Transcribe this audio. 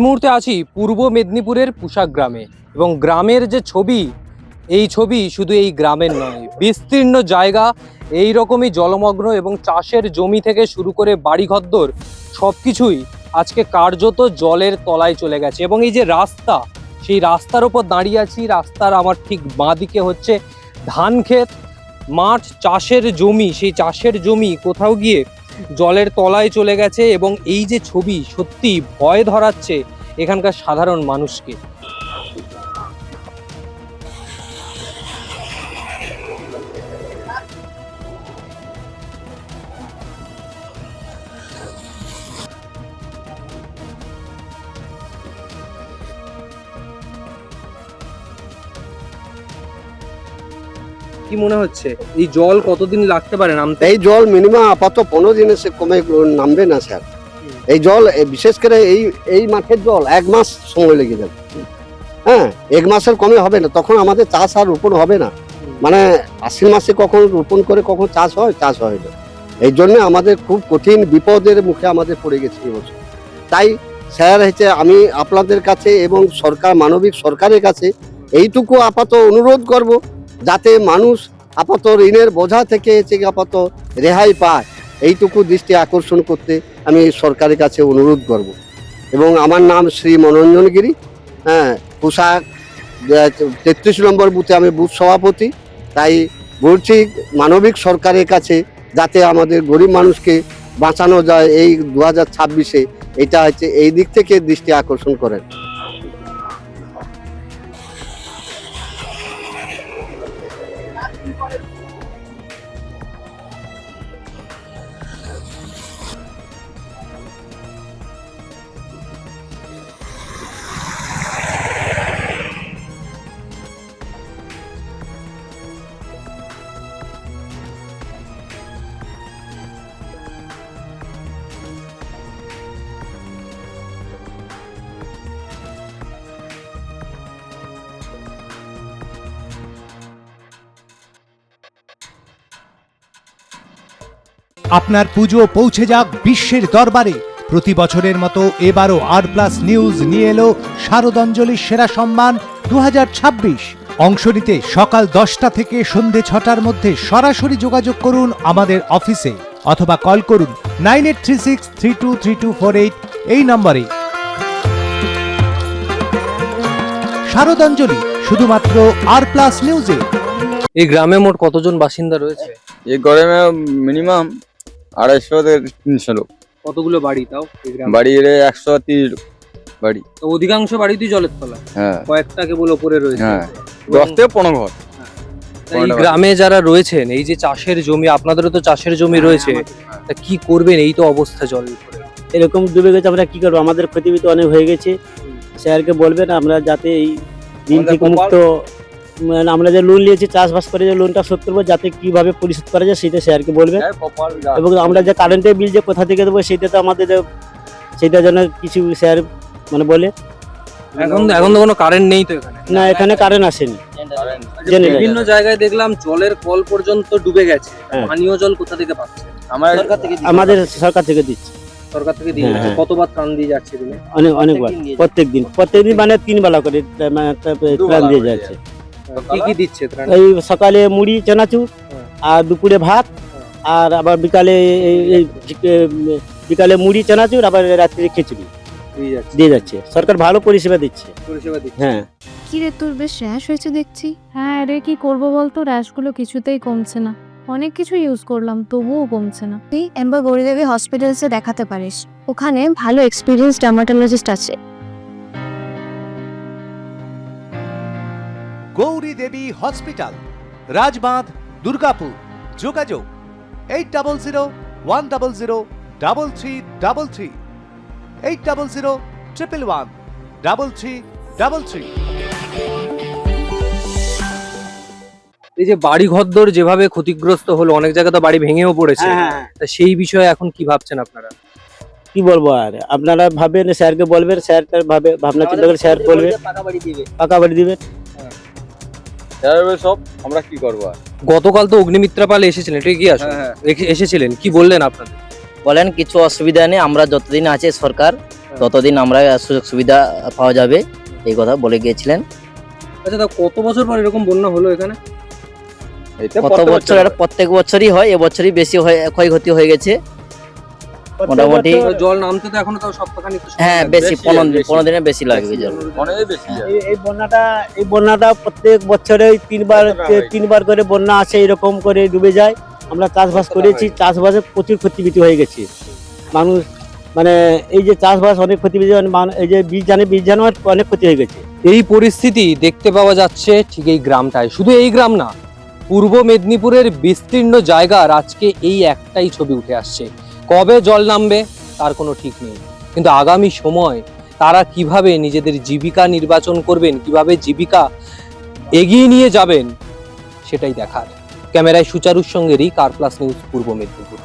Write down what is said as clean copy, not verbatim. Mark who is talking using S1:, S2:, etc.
S1: মুহূর্তে আছি পূর্ব মেদিনীপুরের পুশাক গ্রামে এবং গ্রামের যে ছবি, এই ছবি শুধু এই গ্রামের নয়, বিস্তীর্ণ জায়গা এই রকমই জলমগ্ন এবং চাষের জমি থেকে শুরু করে বাড়িঘরদোর সব কিছুই আজকে কার্যত জলের তলায় চলে গেছে। এবং এই যে রাস্তা, সেই রাস্তার ওপর দাঁড়িয়ে আছি। রাস্তার আমার ঠিক বাঁ দিকে হচ্ছে ধান ক্ষেত, মাঠ, চাষের জমি। সেই চাষের জমি কোথাও গিয়ে জলের তলায় চলে গেছে এবং এই যে ছবি সত্যি ভয় ধরাচ্ছে এখানকার সাধারণ মানুষকে। কি মনে হচ্ছে এই জল কতদিন লাগতে পারে নামতে?
S2: এই জল মিনিমাম আপাতত 15 দিনে সে কমে নামবে না স্যার। এই জল বিশেষ করে এই মাঠের জল 1 মাস সময় লেগে যাবে। হ্যাঁ, 1 মাসের কমে হবে না, তখন আমাদের চাষ আর রোপণ হবে না। মানে আশ্বিন মাসে কখন রোপণ করে কখন চাষ হয় না। এই জন্য আমাদের খুব কঠিন বিপদের মুখে আমাদের পড়ে গেছে এবছর। তাই স্যার হচ্ছে আমি আপনাদের কাছে এবং সরকার, মানবিক সরকারের কাছে এইটুকু আপাতত অনুরোধ করব, যাতে মানুষ আপাতত ঋণের বোঝা থেকে আপাতত রেহাই পায়, এইটুকু দৃষ্টি আকর্ষণ করতে আমি সরকারের কাছে অনুরোধ করব। এবং আমার নাম শ্রী মনোরঞ্জন গিরি। হ্যাঁ, পোশাক 33 নম্বর বুথে আমি বুথ সভাপতি। তাই বলছি মানবিক সরকারের কাছে যাতে আমাদের গরিব মানুষকে বাঁচানো যায় এই 2026-এ, এটা হচ্ছে এই দিক থেকে দৃষ্টি আকর্ষণ করেন।
S3: আপনার পুজো পৌঁছে যাক বিশ্বের দরবারে। প্রতি বছরের মতো এবারও আর+ নিউজ নিয়ে এলো শারদাঞ্জলি সেরা সম্মান 2026। অংশ নিতে সকাল 10টা থেকে সন্ধে 6টার মধ্যে সরাসরি যোগাযোগ করুন আমাদের অফিসে অথবা কল করুন 9836323248 এই নম্বরে। শারদাঞ্জলি শুধুমাত্র আর+ নিউজে।
S1: এই গ্রামে মোট কতজন বাসিন্দা রয়েছে?
S4: এই গ্রামে মিনিমাম 250 থেকে 300 লোক।
S1: কতগুলো বাড়ি তাও এই গ্রামে?
S4: বাড়ি 130 বাড়ি।
S1: তো অধিকাংশ বাড়িতেই জলের তলা,
S4: হ্যাঁ
S1: কয়েকটা কেবল ওপরে রয়েছে।
S4: হ্যাঁ, 10 থেকে 15 ঘর।
S1: এই গ্রামে যারা রয়েছেন, এই যে চাষের জমি, আপনাদেরও তো চাষের জমি রয়েছে, তা কি করবেন? এই তো অবস্থা জল
S5: এরকম ডুবে গেছে, আমরা কি করবো? আমাদের ক্ষতি অনেক হয়ে গেছে। স্যারকে বলবেন আমরা যাতে এই ঋণ থেকে মুক্ত, মানে আমরা যে লোন নিয়েছি চাষবাস করে যে লোনটা শোধ করবো, যাতে কিভাবে পরিশোধ করা যায় সেটা স্যারকে বলবেন। এবং আমরা যে কারেন্টের বিল যে কোথা থেকে দেবো সেটা তো আমাদের, সেটার জন্য কিছু স্যার মানে বলে।
S1: এখন তো কোনো কারেন্ট নেই তো এখানে?
S5: না, এখানে কারেন্ট আসেনি।
S1: বিভিন্ন জায়গায় দেখলাম জলের কল পর্যন্ত ডুবে গেছে।
S5: হ্যাঁ।
S1: পানীয় জল কোথা থেকে পাচ্ছে?
S5: আমাদের সরকার থেকে দিচ্ছে।
S1: সরকার থেকে দিয়ে যাচ্ছে।
S5: হ্যাঁ।
S1: কতবার ত্রাণ দিয়ে যাচ্ছে দিনে?
S5: অনেকবার, প্রত্যেকদিন মানে 3 বেলা করে ত্রাণ দিয়ে যাচ্ছে।
S1: কি কি দিচ্ছে ত্রাণ?
S5: এই সকালে মুড়ি চানাচুর, আর দুপুরে ভাত, আর আবার বিকালে মুড়ি চানাচুর, আবার রাত্রে খিচুড়ি দিয়ে যাচ্ছে। সরকার ভালো পরিষেবা দিচ্ছে। হ্যাঁ।
S6: কি রে, তোর বেশ র্যাশ হয়েছে দেখছি। হ্যাঁ রে, কি করবো বলতো, র্যাশগুলো কিছুতেই কমছে না। অনেক কিছু ইউজ করলাম তবুও কমছে না। তুই এম্বার গৌরীদেবী হসপিটালসে দেখাতে পারিস, ওখানে ভালো এক্সপিরিয়েন্স ডার্মাটোলজিস্ট আছে।
S3: গৌরী দেবী হসপিটাল, রাজবাঁধ, দুর্গাপুর। যোগাযোগ 8001003333, 8001113333।
S1: এই যে বাড়ি ঘরদোর যেভাবে ক্ষতিগ্রস্ত হলো, অনেক জায়গায় তো বাড়ি ভেঙেও পড়েছে, তা সেই বিষয়ে এখন কি ভাবছেন আপনারা?
S5: কি বলবো আর, আপনারা ভাবেন, স্যারকে বলবেন, স্যার তার ভাবনা চিন্তা করে স্যার বলবে পাকা বাড়ি দিবে।
S4: সব আমরা কি করবো আর।
S1: গতকাল তো অগ্নিমিত্রা পাল এসেছিলেন, এটা কি এসেছিলেন, কি বললেন আপনাদের?
S7: বলেন কিছু অসুবিধা নেই, আমরা যতদিন আছে সরকার ততদিন আমরা সুযোগ সুবিধা পাওয়া যাবে এই কথা বলে গিয়েছিলেন।
S1: আচ্ছা, তা কত বছর পর এরকম বন্যা হলো এখানে?
S7: কত বছর, এটা প্রত্যেক বছরই হয়, এবছরই বেশি ক্ষয়ক্ষতি হয়ে গেছে মোটামুটি।
S1: তো জল নামতে তো এখনো তাও সপ্তাহখানি একটু সময়
S7: হ্যাঁ,
S1: লাগবে।
S7: বেশি 15 দিনের বেশি লাগবে জল।
S4: অনেক বেশি যায়।
S5: এই বন্যাটা প্রত্যেক বছরে তিনবার করে বন্যা আসে, এরকম করে ডুবে যায়। আমরা চাষবাস করেছি, চাষবাসে প্রচুর ক্ষতিবিতি হয়ে গেছে মানুষ, মানে এই যে চাষবাস অনেক ক্ষতিবিতি, এই যে বীজ জানো অনেক ক্ষতি হয়ে গেছে।
S1: এই পরিস্থিতি দেখতে পাওয়া যাচ্ছে ঠিক এই গ্রামটায়। শুধু এই গ্রাম না, পূর্ব মেদিনীপুরের বিস্তীর্ণ জায়গার আজকে এই একটাই ছবি উঠে আসছে। কবে জল নামবে তার কোনো ঠিক নেই, কিন্তু আগামী সময় তারা কিভাবে নিজেদের জীবিকা নির্বাচন করবেন, কিভাবে জীবিকা এগিয়ে নিয়ে যাবেন, সেটাই দেখার। ক্যামেরায় সুচারুর সঙ্গে রিক, আর প্লাস নিউজ, পূর্ব মেদিনীপুর।